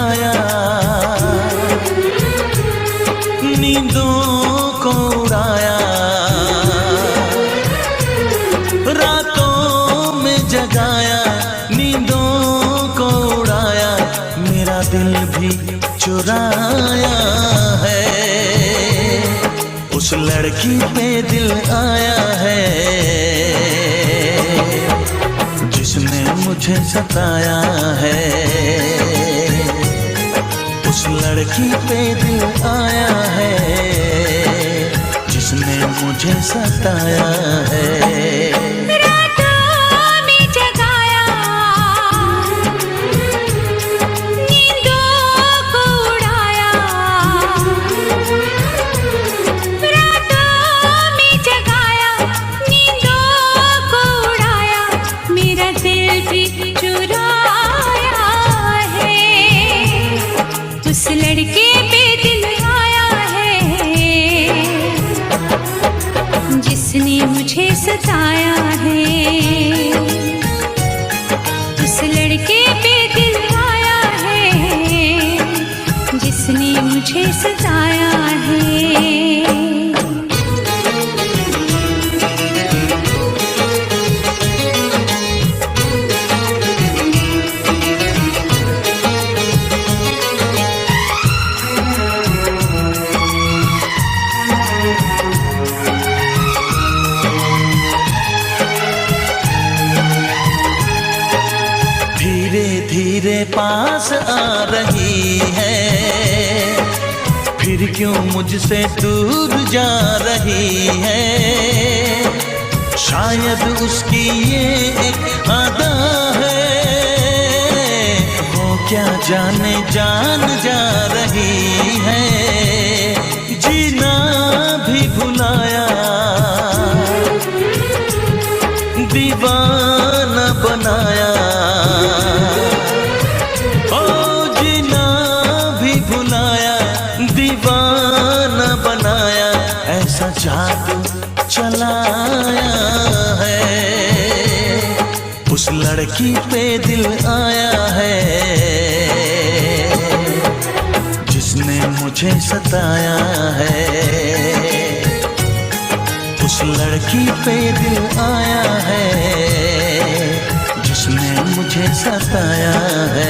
चुराया, नींदों को उड़ाया, रातों में जगाया, नींदों को उड़ाया, मेरा दिल भी चुराया है। उस लड़की पे दिल आया है जिसने मुझे सताया है। उस लड़की पे दिल आया है जिसने मुझे सताया है। उस लड़के पे दिल आया है जिसने मुझे सताया है। उस लड़के पे दिल आया है जिसने मुझे सताया है। धीरे पास आ रही है, फिर क्यों मुझसे दूर जा रही है। शायद उसकी ये एक अदा है, वो क्या जाने जान जा रही है। जीना भी भुलाया, दीवाना बनाया, दीवाना बनाया, ऐसा जादू चलाया है। उस लड़की पे दिल आया है जिसने मुझे सताया है। उस लड़की पे दिल आया है जिसने मुझे सताया है।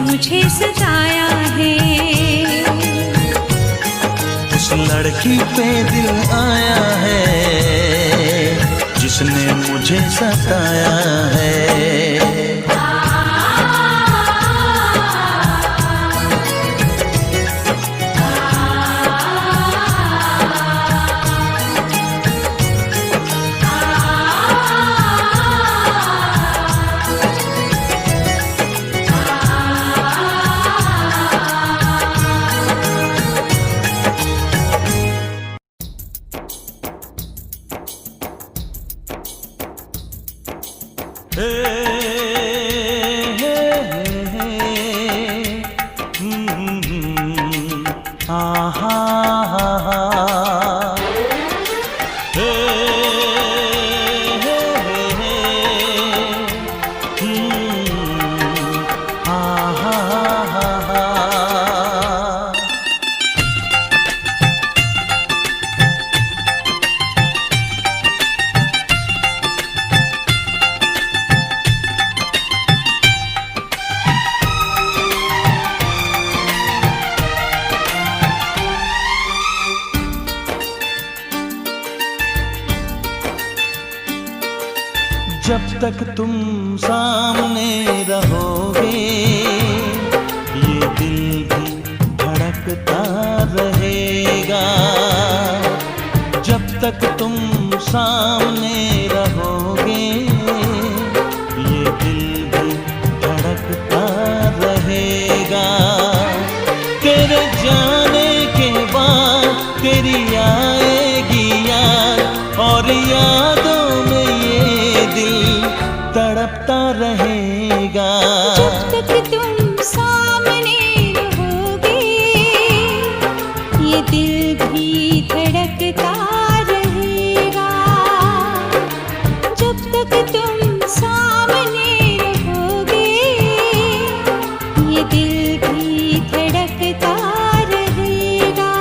मुझे सताया है। उस लड़की पे दिल आया है जिसने मुझे सताया है। Hey आहा हे हे हे आहा जब तक तुम सामने रहोगे ये दिल भी धड़कता रहेगा। जब तक तुम सामने रहोगे ये दिल भी धड़कता रहेगा। तेरे जाने के बाद तेरी आएगी याद और यादों में दिल तड़पता रहेगा। जब तक तुम सामने रहोगे ये दिल भी धड़कता रहेगा। जब तक तुम सामने रहोगे ये दिल भी धड़कता रहेगा।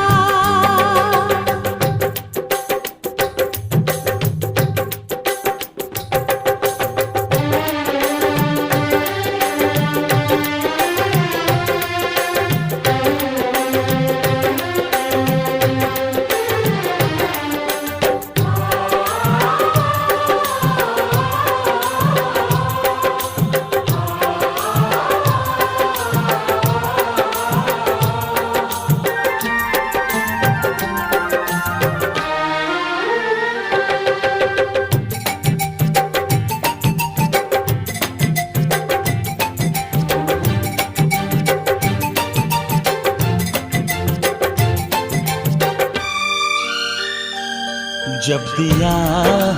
जब दिया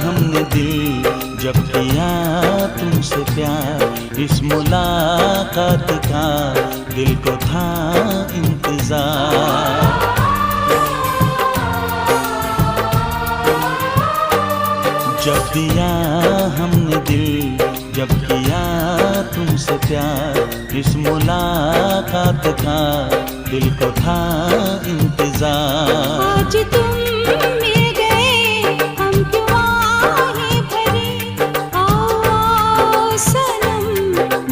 हमने दिल, जब किया तुमसे प्यार, इस मुलाकात का दिल को था इंतजार। जब दिया हमने दिल, जब किया तुमसे प्यार, इस मुलाकात का दिल को था इंतजार। आज तुम मिल गए हम क्यों आहे भरे, आओ आओ सनम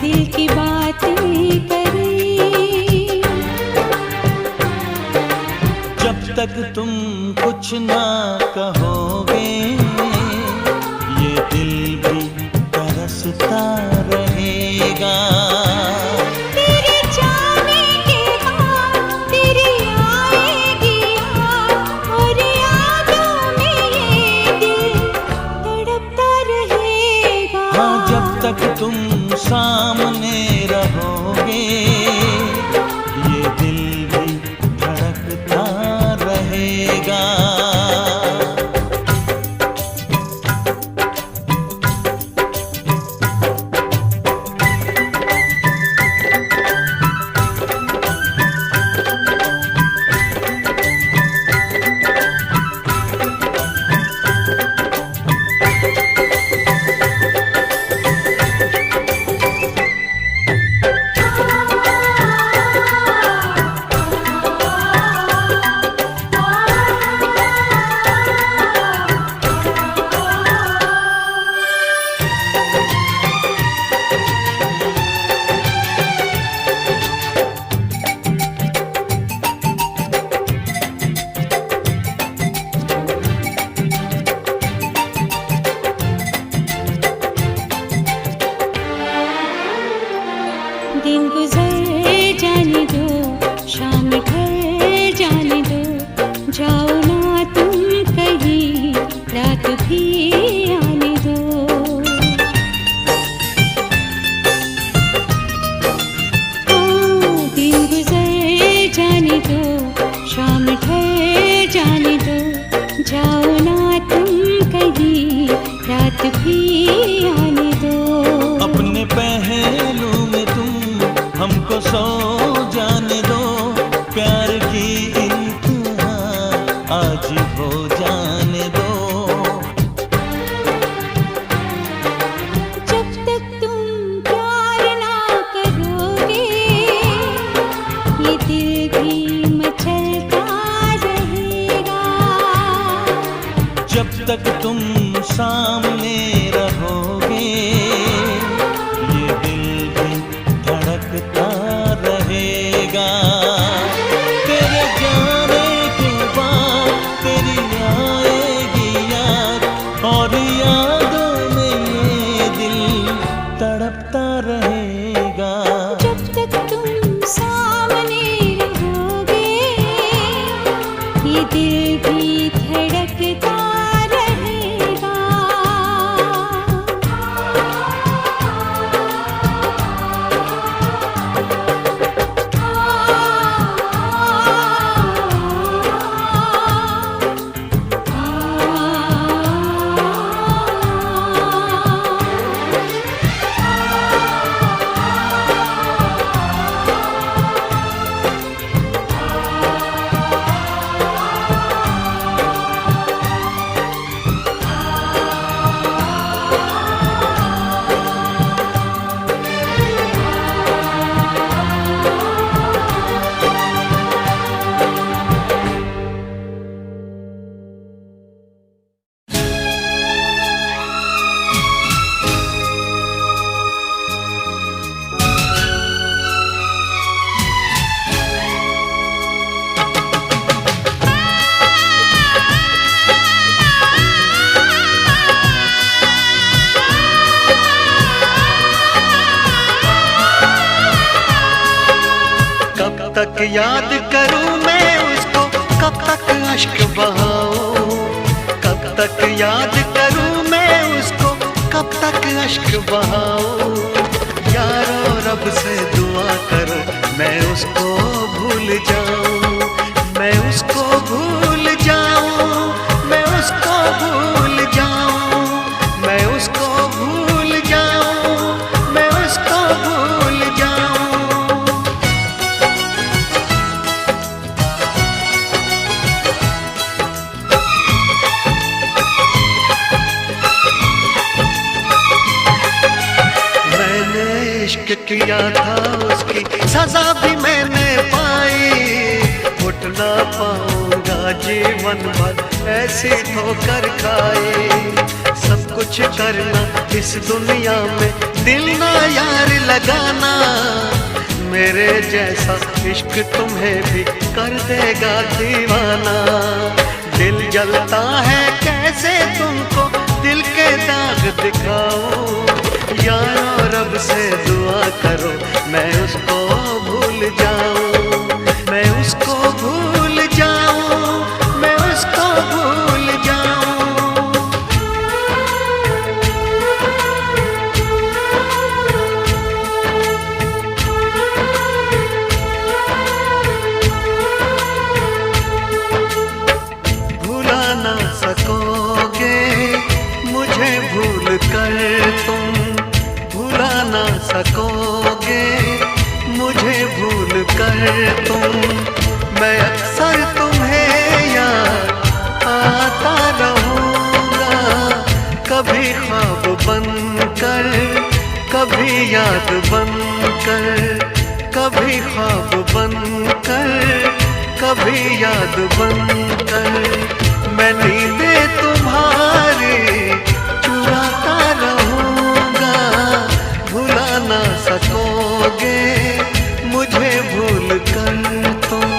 दिल की बातें करें। जब तक तुम कुछ ना कहोगे ये दिल भी तरसता रहेगा। तेरे जाने के बाद तेरी आएगी याद और यादों में ये दिल तड़पता रहेगा। हाँ, जब तक तुम सामने रहोगे ये दिल भी धड़कता रहेगा। दिन गुजर जाने दो, शाम ढल जाने दो, जाओ ना तुम कहीं, रात भी आने दो। हाँ, दिन गुजर जाने दो, शाम ढल जाने दो, जाओ ना तुम कहीं, रात भी आने दो। अपने पहलू में तुम हमको सो जाने दो, भी मचलता रहेगा। जब तक तुम सामने रहोगे ये दिल भी धड़कता रहेगा। तेरे जाने के बाद तेरी आएगी याद और यादों में ये दिल तड़पता रहेगा। जब तक तुम सामने रहोगे ये दिल भी धड़कता रहेगा। कब तक याद करूं मैं उसको, कब तक अश्क बहाऊं। कब तक याद करूं मैं उसको, कब तक अश्क बहाऊं। यारो रब से दुआ करो मैं उसको भूल जाऊं, मैं उसको भूल जाऊं, मैं उसको भूल जाऊं, मैं उसको भूल जाऊं, मैं उसको भूल जाऊं। इश्क किया था उसकी सजा भी मैंने पाई। उठ ना पाऊंगा जीवन भर ऐसी ठोकर खाई। सब कुछ करना इस दुनिया में दिल ना यार लगाना। मेरे जैसा इश्क तुम्हें भी कर देगा दीवाना। दिल जलता है कैसे तुमको दिल के दाग दिखाऊं। यारो रब से दुआ करो मैं उसको भूल जाऊं, मैं उसको भूल जाऊं, मैं उसको भूल जाऊं। भुला ना सकोगे मुझे भूल कर तुम, भुला ना सकोगे मुझे भूल कर तुम। मैं अक्सर तुम्हें याद आता रहूँगा। कभी ख्वाब बनकर, कभी याद बनकर, कभी ख्वाब बनकर, कभी याद बनकर। मैं नींदें तुम्हारी चुराता रहूँगा। भुला ना सकोगे मुझे भूल कर तुम।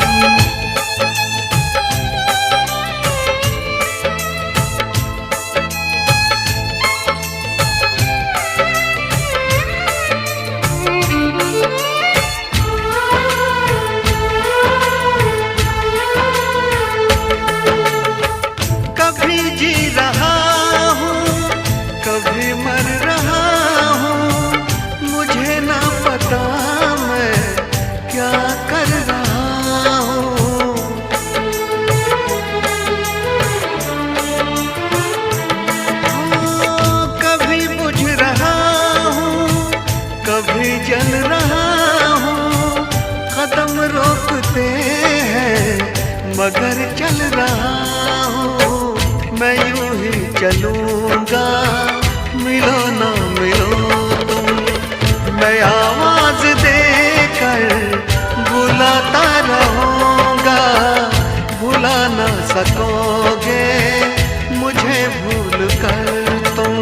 कभी जी रहा हूँ, कभी मर रहा हूँ। मुझे ना पता मैं क्या कर रहा हूँ। कभी बुझ रहा हूँ, कभी जल रहा हूँ। कदम रोकते हैं मगर चल रहा हूँ। मैं यूं ही चलूंगा मिलो ना मिलो तुम। मैं आवाज देकर बुलाता रहूं। सकोगे मुझे भूल कर तुम।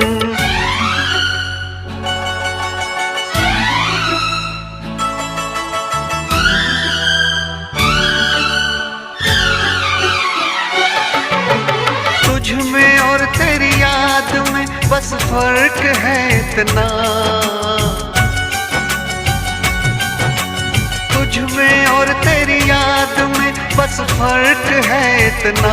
तुझ में और तेरी याद में बस फर्क है इतना, तुझ में और तेरी याद में बस फर्क है इतना।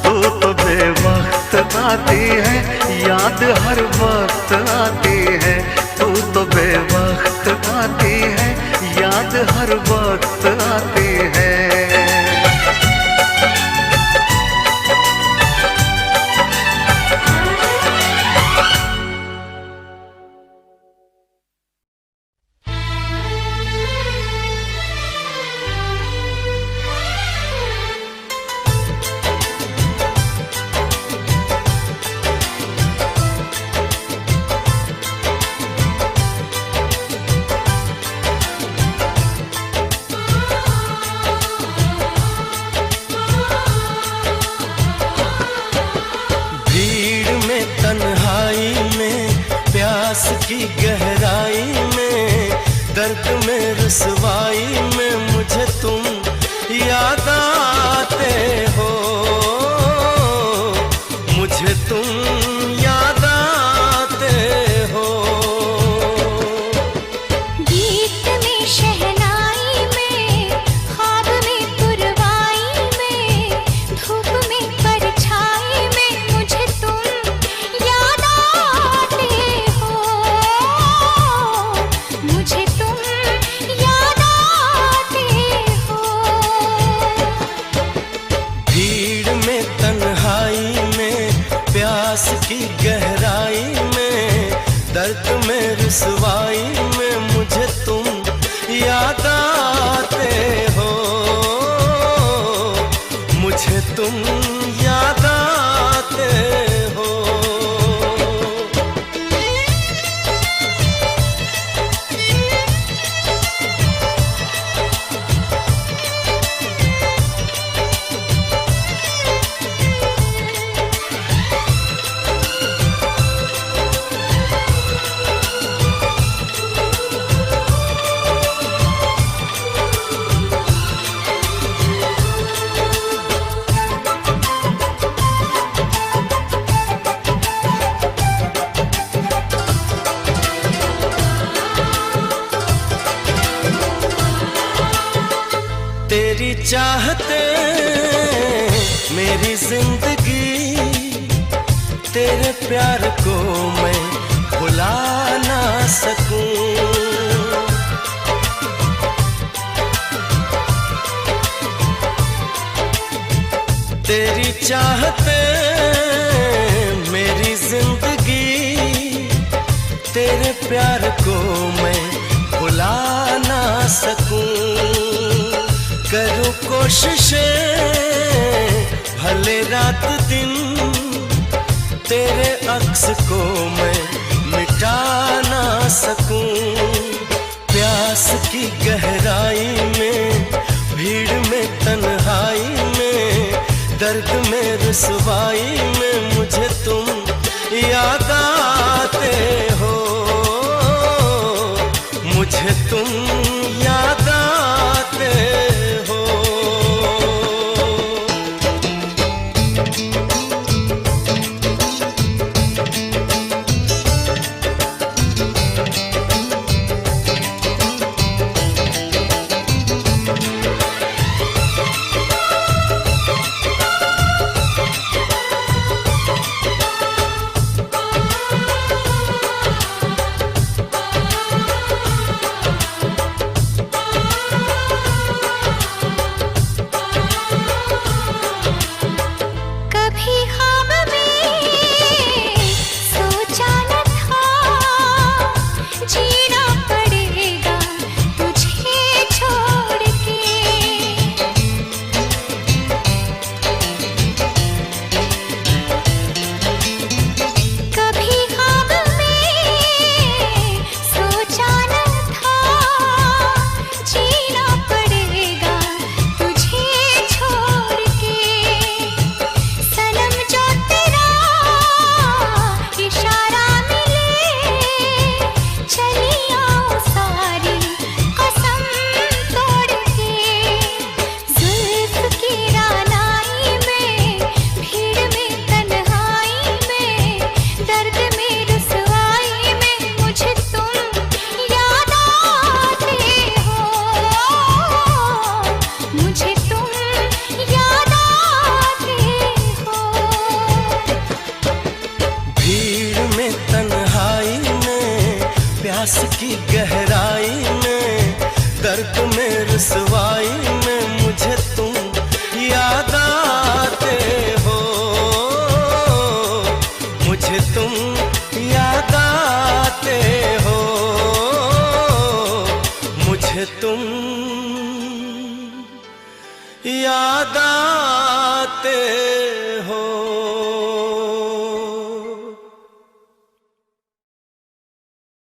तू तो बेवक्त आती है, याद हर वक्त आती है। तू तो बेवक्त आती है, याद हर वक्त आती है। की गहराई में, दर्द में, रुसवाई में मुझे तुम याद आते हो, मुझे तुम याद आते हो। गीत में, शहनाई में, ख्वाब में, पुरवाई में, धूप में, परछाई में मुझे तुम याद आते हो, मुझे तुम याद आते हो। भीड़ में, तन्हाई में, प्यास की गहराई में, दर्द में, रुसवाई में मुझे तुम याद आते हो, मुझे तुम याद आते हो। तेरी चाहते मेरी जिंदगी, तेरे प्यार को मैं भुला ना सकूं। तेरी चाहते मेरी जिंदगी, तेरे प्यार को मैं भुला ना सकूं। करूं कोशिशें भले रात दिन, तेरे अक्स को मैं मिटा ना सकूं। प्यास की गहराई में, भीड़ में, तन्हाई में, दर्द में, रुसवाई में मुझे तुम याद आते हो, मुझे तुम याद आते हो। तुम